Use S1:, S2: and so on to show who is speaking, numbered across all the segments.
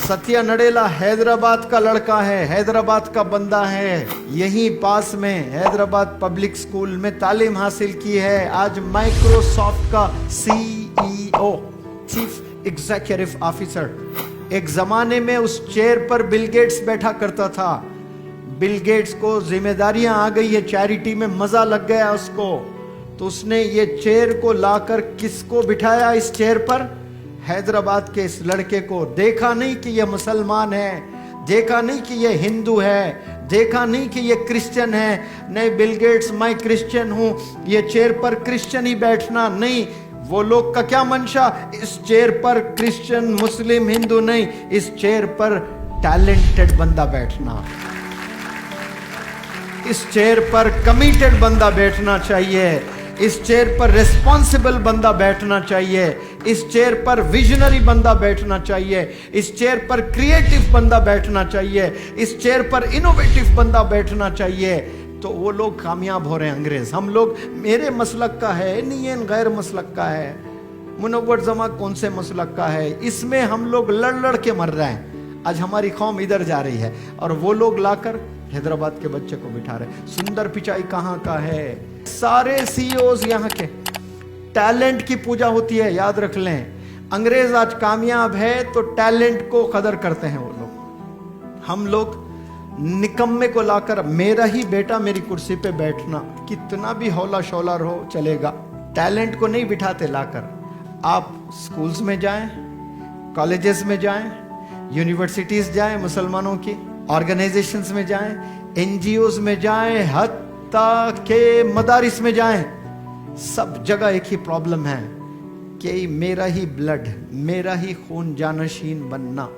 S1: सत्या नडेला हैदराबाद का लड़का है, हैदराबाद का बंदा है, यहीं पास में हैदराबाद पब्लिक स्कूल में तालीम हासिल की है। आज माइक्रोसॉफ्ट का CEO, चीफ एग्जीक्यूटिव ऑफिसर। एक जमाने में उस चेयर पर बिल गेट्स बैठा करता था। बिल गेट्स को जिम्मेदारियां आ गई है चैरिटी में, मजा लग गया उसको, तो उसने ये चेयर को लाकर किसको बिठाया इस चेयर पर? हैदराबाद के इस लड़के को। देखा नहीं कि ये मुसलमान है, देखा नहीं कि ये हिंदू है, देखा नहीं कि ये क्रिश्चियन है। नहीं बिल गेट्स, मैं क्रिश्चियन हूं, ये चेयर पर क्रिश्चियन ही बैठना नहीं। वो लोग का क्या मंशा? इस चेयर पर क्रिश्चियन मुस्लिम हिंदू नहीं, इस चेयर पर टैलेंटेड बंदा बैठना, इस चेयर पर कमिटेड बंदा बैठना चाहिए, इस चेयर पर रिस्पॉन्सिबल बंदा बैठना चाहिए, इस चेयर पर विजनरी बंदा बैठना चाहिए, इस चेयर पर क्रिएटिव बंदा बैठना चाहिए, इस चेयर पर इनोवेटिव बंदा बैठना चाहिए। तो वो लोग कामयाब हो रहे हैं अंग्रेज। हम लोग मेरे मसलक का है, नहीं गैर मसलक का है, मुनव्वर जमा कौन से मसलक का है, इसमें हम लोग लड़ लड़ के मर रहे हैं। आज हमारी कौम इधर जा रही है और वो लोग लाकर हैदराबाद के बच्चे को बिठा रहे। सुंदर पिचाई कहाँ का है? सारे CEOs यहाँ के टैलेंट की पूजा होती है, याद रख लें। अंग्रेज आज कामयाब है तो टैलेंट को कदर करते हैं वो लोग। हम लोग निकम्मे को लाकर, मेरा ही बेटा मेरी कुर्सी पे बैठना, कितना भी हौला शौला रहो चलेगा, टैलेंट को नहीं बिठाते लाकर। आप स्कूल्स में जाएं, कॉलेजेस में जाएं, यूनिवर्सिटीज जाएं, मुसलमानों की ऑर्गेनाइजेशंस में जाएं, NGOs में जाएं, हत्ता के मदारिस में जाएं, सब जगह एक ही प्रॉब्लम है कि मेरा ही ब्लड, मेरा ही खून जानशीन बनना।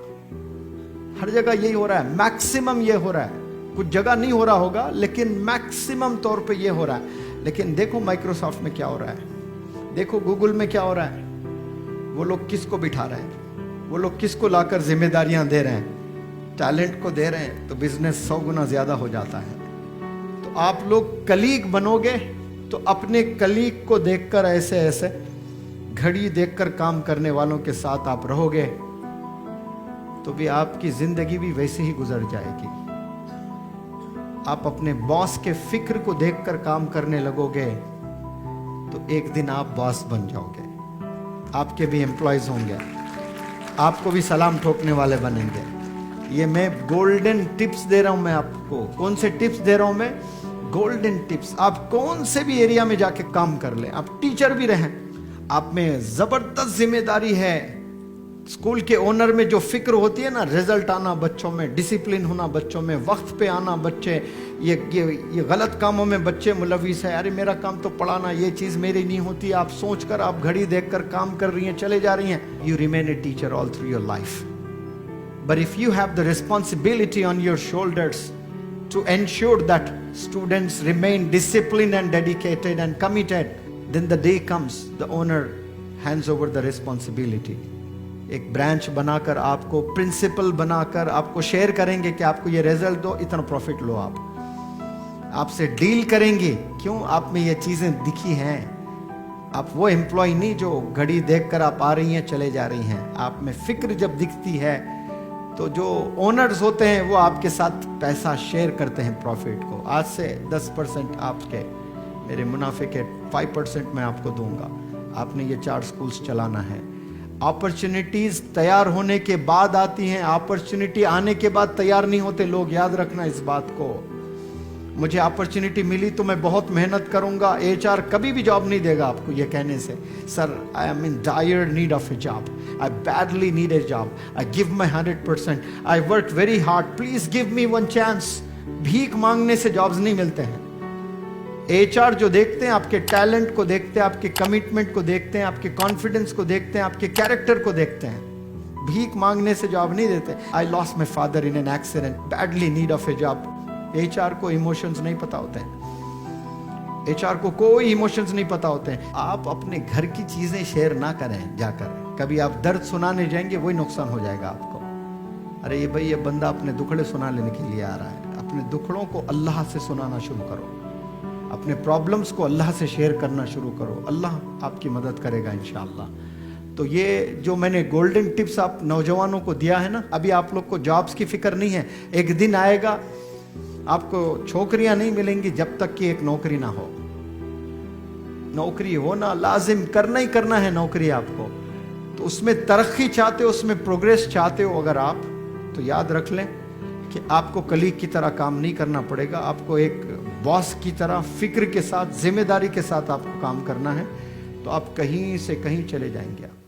S1: हर जगह यही हो रहा है, मैक्सिमम ये हो रहा है। कुछ जगह नहीं हो रहा होगा लेकिन मैक्सिमम तौर पे ये हो रहा है। लेकिन देखो माइक्रोसॉफ्ट में क्या हो रहा है, देखो गूगल में क्या हो रहा है। वो लोग किसको बिठा रहे हैं, वो लोग किसको लाकर जिम्मेदारियां दे रहे हैं? टैलेंट को दे रहे हैं तो बिजनेस 100 गुना ज्यादा हो जाता है। तो आप लोग कलीग बनोगे तो अपने कलीग को देखकर, ऐसे ऐसे घड़ी देखकर काम करने वालों के साथ आप रहोगे तो भी आपकी जिंदगी भी वैसे ही गुजर जाएगी। आप अपने बॉस के फिक्र को देखकर काम करने लगोगे तो एक दिन आप बॉस बन जाओगे, आपके भी एम्प्लॉयज होंगे, आपको भी सलाम ठोकने वाले बनेंगे। ये मैं गोल्डन टिप्स दे रहा हूं मैं आपको। कौन से टिप्स दे रहा हूं मैं? Golden tips. आप कौन से भी एरिया में जाके काम कर लें, आप टीचर भी रहें, आप में जबरदस्त जिम्मेदारी है। स्कूल के ओनर में जो फिक्र होती है ना, रिजल्ट आना बच्चों में, डिसिप्लिन होना बच्चों में, वक्त पे आना बच्चे, ये गलत कामों में बच्चे मुलविस है। अरे मेरा काम तो पढ़ाना, ये चीज मेरी नहीं होती, आप सोचकर, आप घड़ी देखकर काम कर रही हैं, चले जा रही हैं। You remain a teacher all through your life. But if you have the responsibility on your shoulders to ensure that students remain disciplined and dedicated and committed, then the day comes, the owner hands over the responsibility. एक branch बनाकर, आपको principal बनाकर आपको share करेंगे कि आपको ये result दो, इतना प्रॉफिट लो। आप आपसे डील करेंगे, क्यों? आप में ये चीजें दिखी हैं। आप वो एम्प्लॉय नहीं जो घड़ी देखकर आप आ रही हैं चले जा रही हैं। आप में फिक्र जब दिखती है तो जो ओनर्स होते हैं वो आपके साथ पैसा शेयर करते हैं, प्रॉफिट को। आज से 10% आपके, मेरे मुनाफे के 5% मैं आपको दूंगा। आपने ये 4 स्कूल्स चलाना है। अपॉर्चुनिटीज तैयार होने के बाद आती हैं, अपॉर्चुनिटी आने के बाद तैयार नहीं होते लोग, याद रखना इस बात को। मुझे अपॉर्चुनिटी मिली तो मैं बहुत मेहनत करूंगा। HR कभी भी जॉब नहीं देगा आपको ये कहने से, sir I am in dire need of A job, I badly need a job, I give my 100%, I work very hard, please give me one chance. भीख मांगने से जॉब्स नहीं मिलते हैं। HR जो देखते हैं, आपके टैलेंट को देखते हैं, आपके कमिटमेंट को देखते हैं, आपके कॉन्फिडेंस को देखते हैं, आपके कैरेक्टर को देखते हैं। भीख मांगने से जॉब नहीं देते। I lost my father in an accident, badly need of A job. HR को इमोशंस नहीं पता होते हैं, HR को कोई इमोशंस नहीं पता होते हैं। आप अपने घर की चीजें शेयर ना करें जाकर। कभी आप दर्द सुनाने जाएंगे वही नुकसान हो जाएगा आपको। अरे ये भाई, ये बंदा अपने दुखड़े सुना लेने के लिए आ रहा है। अपने दुखड़ों को अल्लाह से सुनाना शुरू करो, अपने प्रॉब्लम्स को अल्लाह से शेयर करना शुरू करो, अल्लाह आपकी मदद करेगा इंशाअल्लाह। तो ये जो मैंने गोल्डन टिप्स आप नौजवानों को दिया है ना, अभी आप लोग को जॉब्स की फिक्र नहीं है। एक दिन आएगा आपको छोकरियां नहीं मिलेंगी जब तक कि एक नौकरी ना हो। नौकरी होना लाजिम, करना ही करना है नौकरी आपको। तो उसमें तरक्की चाहते हो, उसमें प्रोग्रेस चाहते हो अगर आप, तो याद रख लें कि आपको कलीग की तरह काम नहीं करना पड़ेगा। आपको एक बॉस की तरह फिक्र के साथ, जिम्मेदारी के साथ आपको काम करना है। तो आप कहीं से कहीं चले जाएंगे।